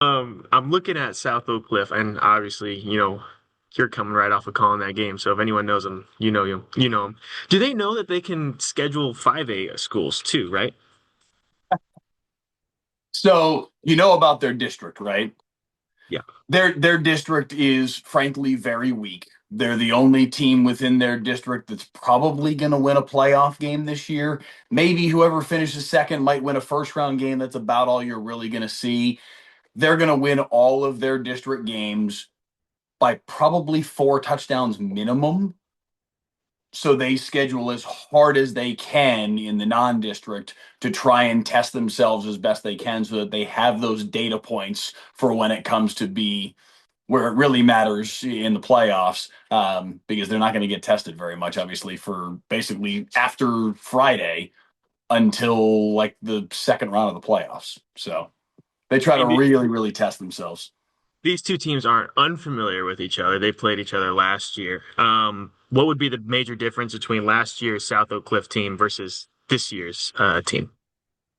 I'm looking at South Oak Cliff, and obviously, you're coming right off of calling that game. So if anyone knows them, you know them. Do they know that they can schedule 5A schools too, right? So you know about their district, right? Yeah. Their district is frankly very weak. They're the only team within their district that's probably going to win a playoff game this year. Maybe whoever finishes second might win a first round game. That's about all you're really going to see. They're going to win all of their district games by probably 4 touchdowns minimum. So they schedule as hard as they can in the non-district to try and test themselves as best they can so that they have those data points for when it comes to be where it really matters in the playoffs, because they're not going to get tested very much, obviously, for basically after Friday until like the second round of the playoffs. So they try to And really, really test themselves. these two teams aren't unfamiliar with each other. They played each other last year. What would be the major difference between last year's South Oak Cliff team versus this year's team?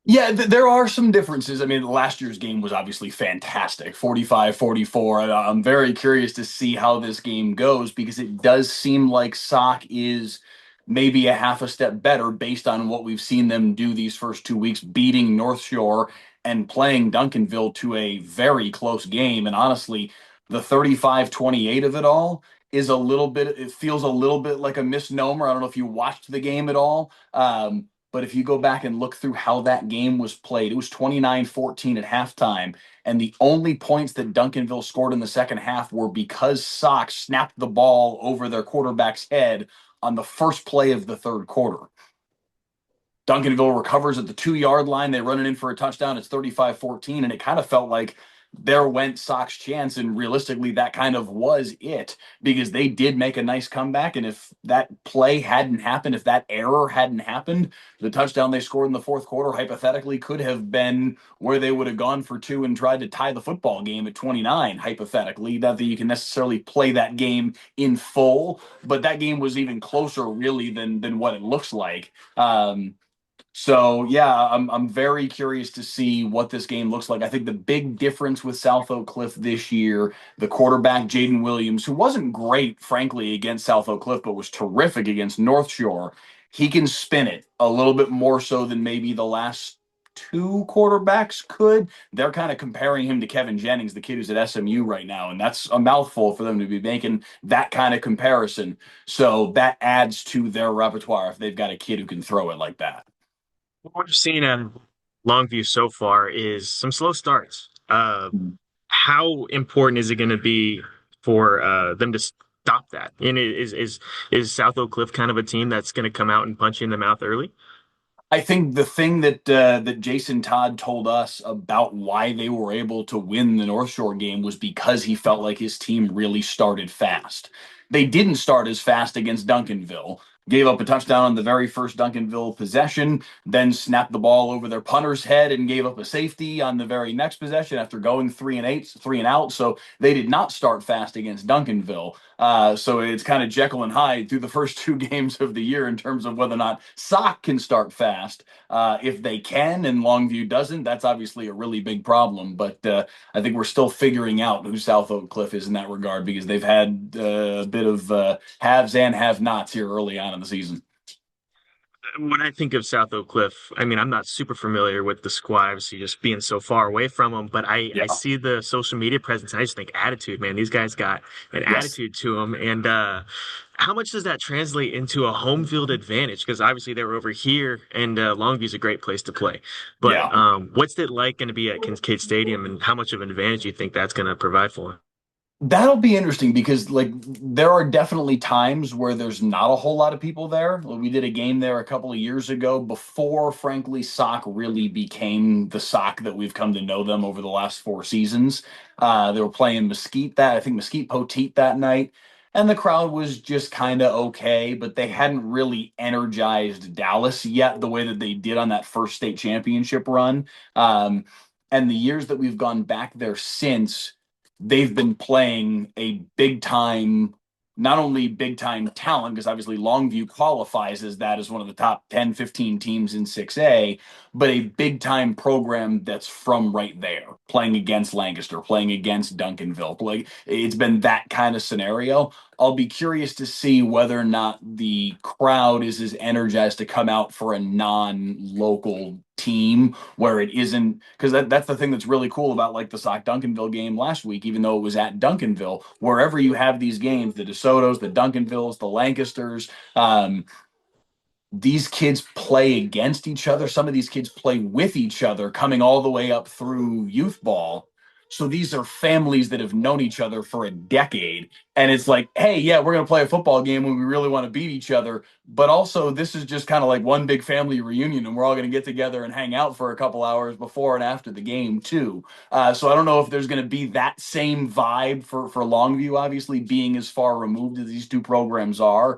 Yeah, there are some differences. I mean, last year's game was obviously fantastic, 45-44. I'm very curious to see how this game goes because it does seem like Sock is maybe a half a step better based on what we've seen them do these first 2 weeks, beating North Shore and playing Duncanville to a very close game. And honestly, the 35-28 of it all is a little bit, it feels a little bit like a misnomer. I don't know if you watched the game at all. But if you go back and look through how that game was played, it was 29-14 at halftime. And the only points that Duncanville scored in the second half were because Sox snapped the ball over their quarterback's head on the first play of the third quarter. Duncanville recovers at the 2 yard line. They run it in for a touchdown. It's 35-14. And it kind of felt like there went Sox chance. And realistically, that kind of was it because they did make a nice comeback. And if that play hadn't happened, if that error hadn't happened, the touchdown they scored in the fourth quarter hypothetically could have been where they would have gone for two and tried to tie the football game at 29, hypothetically. Not that you can necessarily play that game in full, but that game was even closer, really, than what it looks like. So yeah, I'm very curious to see what this game looks like. I think the big difference with South Oak Cliff this year, the quarterback Jaden Williams, who wasn't great, frankly, against South Oak Cliff, but was terrific against North Shore. He can spin it a little bit more so than maybe the last two quarterbacks could. They're kind of comparing him to Kevin Jennings, the kid who's at SMU right now, and that's a mouthful for them to be making that kind of comparison. So that adds to their repertoire if they've got a kid who can throw it like that. What we've seen at Longview so far is some slow starts. How important is it going to be for them to stop that? And is South Oak Cliff kind of a team that's going to come out and punch you in the mouth early? I think the thing that Jason Todd told us about why they were able to win the North Shore game was because he felt like his team really started fast. They didn't start as fast against Duncanville. Gave up a touchdown on the very first Duncanville possession, then snapped the ball over their punter's head and gave up a safety on the very next possession after going 3-8, 3 and out. So they did not start fast against Duncanville. So it's kind of Jekyll and Hyde through the first two games of the year in terms of whether or not Sock can start fast. If they can and Longview doesn't, that's obviously a really big problem. But I think we're still figuring out who South Oak Cliff is in that regard because they've had a bit of haves and have-nots here early on in the season. When I think of South Oak Cliff, I mean, I'm not super familiar with the squad, obviously just being so far away from them, but I Yeah. see the social media presence and I just think attitude, man. These guys got an Yes. attitude to them. And how much does that translate into a home field advantage? Because obviously they were over here and Longview's a great place to play. But Yeah. what's it like going to be at Kincaid Stadium and how much of an advantage do you think that's going to provide for them? That'll be interesting because like there are definitely times where there's not a whole lot of people there. We did a game there a couple of years ago before, frankly, Sock really became the Sock that we've come to know them over the last 4 seasons. They were playing Mesquite I think Mesquite Poteet that night, and the crowd was just kind of okay, but they hadn't really energized Dallas yet the way that they did on that first state championship run. Um, and the years that we've gone back there since they've been playing a big time, not only big time talent, because obviously Longview qualifies as that as one of the top 10, 15 teams in 6A, but a big time program that's from right there, playing against Lancaster, playing against Duncanville. Like it's been that kind of scenario. I'll be curious to see whether or not the crowd is as energized to come out for a non-local team where it isn't, because that's the thing that's really cool about like the Sock Duncanville game last week, even though it was at Duncanville. Wherever you have these games, the DeSotos, the Duncanvilles, the Lancasters, these kids play against each other. Some of these kids play with each other, coming all the way up through youth ball. So these are families that have known each other for a decade. And it's like, hey, yeah, we're going to play a football game when we really want to beat each other. But also, this is just kind of like one big family reunion, and we're all going to get together and hang out for a couple hours before and after the game, too. So I don't know if there's going to be that same vibe for Longview, obviously, being as far removed as these two programs are.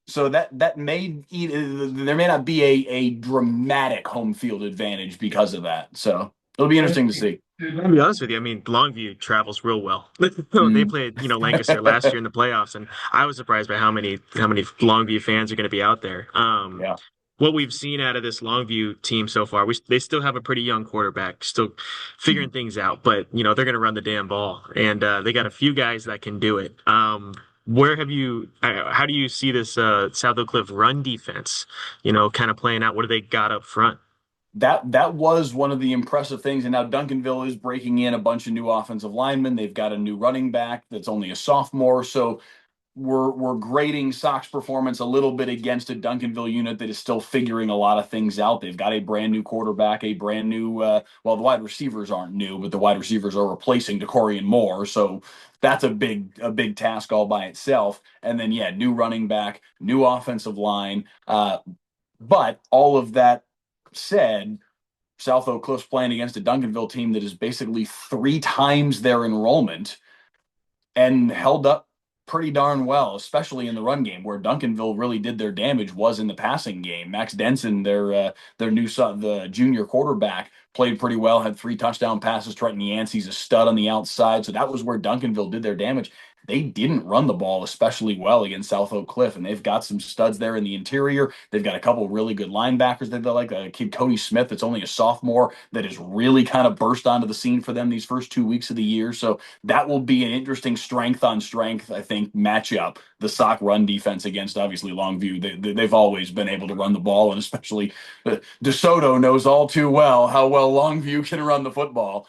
So that may there may not be a dramatic home field advantage because of that. So it'll be interesting to see. I'll be honest with you. I mean, Longview travels real well. They Mm. played, Lancaster last year in the playoffs, and I was surprised by how many Longview fans are going to be out there. Yeah. What we've seen out of this Longview team so far, they still have a pretty young quarterback, still figuring things out, but they're going to run the damn ball, and they got a few guys that can do it. How do you see this South Oak Cliff run defense? Kind of playing out. What do they got up front? That was one of the impressive things. And now Duncanville is breaking in a bunch of new offensive linemen. They've got a new running back that's only a sophomore. So we're grading Sox performance a little bit against a Duncanville unit that is still figuring a lot of things out. They've got a brand new quarterback, a brand new well, the wide receivers aren't new, but the wide receivers are replacing Decorian Moore. So that's a big task all by itself. And then yeah, new running back, new offensive line. But all of that said, South Oak Cliff's playing against a Duncanville team that is basically three times their enrollment and held up pretty darn well, especially in the run game, where Duncanville really did their damage was in the passing game. Max Denson, their new son, the junior quarterback, played pretty well, had 3 touchdown passes. Trenton Yancey's a stud on the outside, so that was where Duncanville did their damage. They didn't run the ball especially well against South Oak Cliff, and they've got some studs there in the interior. They've got a couple really good linebackers that they like. A kid Cody Smith that's only a sophomore that has really kind of burst onto the scene for them these first 2 weeks of the year. So that will be an interesting strength on strength, I think, matchup. The Sock run defense against obviously Longview. They've always been able to run the ball, and especially DeSoto knows all too well how well Longview can run the football.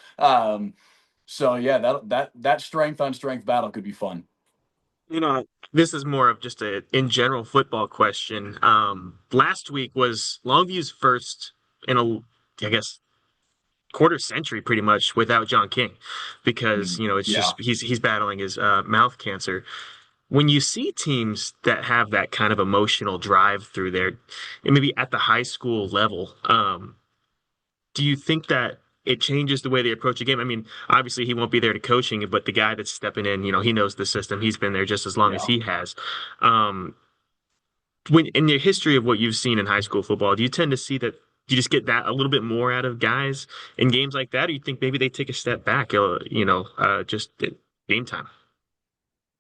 So yeah, that strength on strength battle could be fun. This is more of just a in general football question. Last week was Longview's first in I guess, quarter century pretty much without John King because, it's Yeah. just he's battling his mouth cancer. When you see teams that have that kind of emotional drive through there, and maybe at the high school level, do you think that it changes the way they approach a game? I mean, obviously he won't be there to coaching it, but the guy that's stepping in, he knows the system. He's been there just as long as Yeah. he has. Um, when in the history of what you've seen in high school football, do you tend to see that you just get that a little bit more out of guys in games like that, or you think maybe they take a step back, just at game time?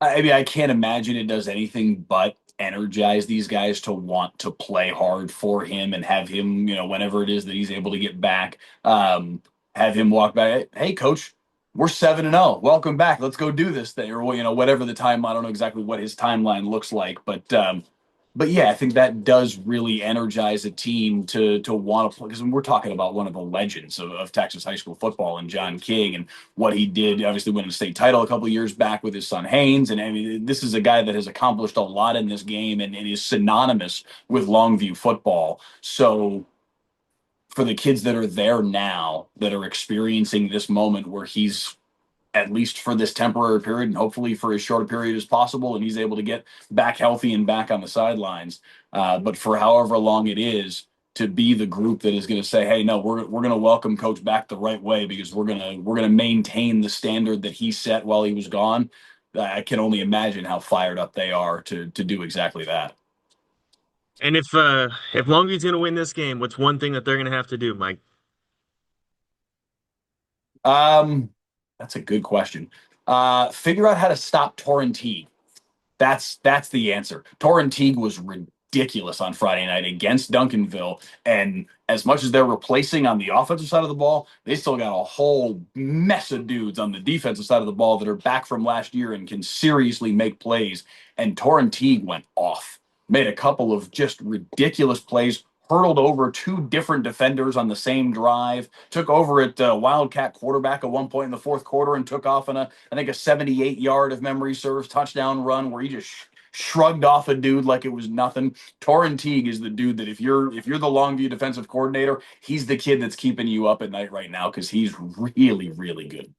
I mean, I can't imagine it does anything but energize these guys to want to play hard for him and have him, whenever it is that he's able to get back, have him walk back. Hey, coach, we're 7-0. Welcome back. Let's go do this thing, or whatever the time. I don't know exactly what his timeline looks like, but yeah, I think that does really energize a team to want to play because we're talking about one of the legends of Texas high school football and John King and what he did. Obviously, winning a state title a couple of years back with his son Haynes, and I mean, this is a guy that has accomplished a lot in this game and is synonymous with Longview football. So for the kids that are there now that are experiencing this moment where he's at least for this temporary period and hopefully for as short a period as possible. And he's able to get back healthy and back on the sidelines. But for however long it is to be the group that is going to say, hey, no, we're going to welcome coach back the right way because we're going to maintain the standard that he set while he was gone. I can only imagine how fired up they are to do exactly that. And if Longview's going to win this game, what's one thing that they're going to have to do, Mike? Um, that's a good question. Figure out how to stop Torrent. That's the answer. Torrent was ridiculous ridiculous on Friday night against Duncanville. And as much as they're replacing on the offensive side of the ball, they still got a whole mess of dudes on the defensive side of the ball that are back from last year and can seriously make plays. And Torrin Teague went off, made a couple of just ridiculous plays, hurdled over two different defenders on the same drive, took over at Wildcat quarterback at one point in the fourth quarter and took off on I think, a 78-yard of memory serves touchdown run where he just shrugged off a dude like it was nothing. Torrin Teague is the dude that if you're the Longview defensive coordinator, he's the kid that's keeping you up at night right now because he's really, really good.